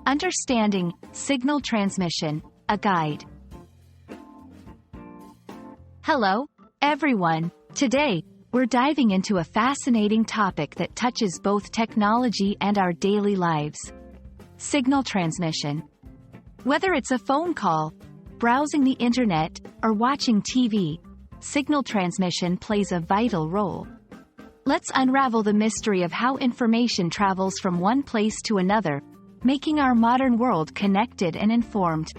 Understanding Signal Transmission, a guide. Hello, everyone. Today, we're diving into a fascinating topic that touches both technology and our daily lives. Signal transmission. Whether it's a phone call, browsing the internet, or watching TV, signal transmission plays a vital role. Let's unravel the mystery of how information travels from one place to another, making our modern world connected and informed.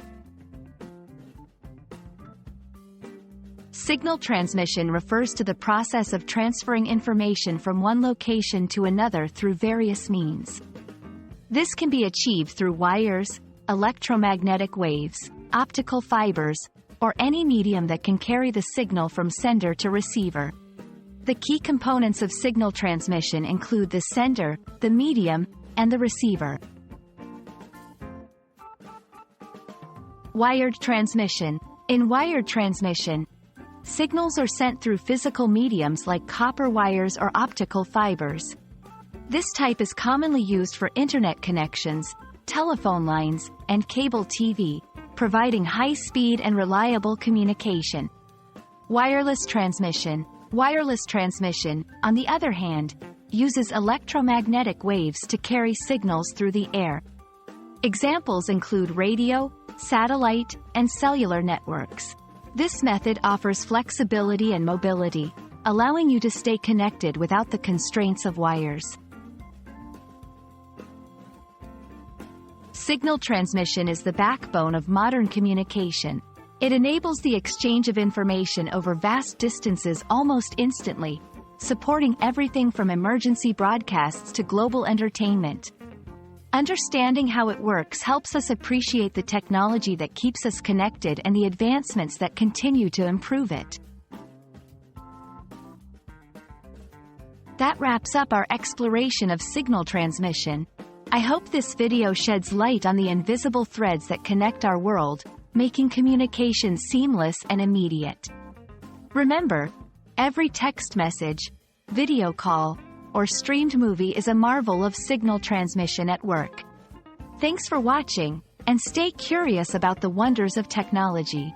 Signal transmission refers to the process of transferring information from one location to another through various means. This can be achieved through wires, electromagnetic waves, optical fibers, or any medium that can carry the signal from sender to receiver. The key components of signal transmission include the sender, the medium, and the receiver. Wired transmission. In wired transmission, signals are sent through physical mediums like copper wires or optical fibers. This type is commonly used for internet connections, telephone lines, and cable TV, providing high-speed and reliable communication. Wireless transmission. Wireless transmission, on the other hand, uses electromagnetic waves to carry signals through the air. Examples include radio, satellite, and cellular networks. This method offers flexibility and mobility, allowing you to stay connected without the constraints of wires. Signal transmission is the backbone of modern communication. It enables the exchange of information over vast distances almost instantly, supporting everything from emergency broadcasts to global entertainment. Understanding how it works helps us appreciate the technology that keeps us connected and the advancements that continue to improve it. That wraps up our exploration of signal transmission. I hope this video sheds light on the invisible threads that connect our world, making communication seamless and immediate. Remember, every text message, video call, or streamed movie is a marvel of signal transmission at work. Thanks for watching, and stay curious about the wonders of technology.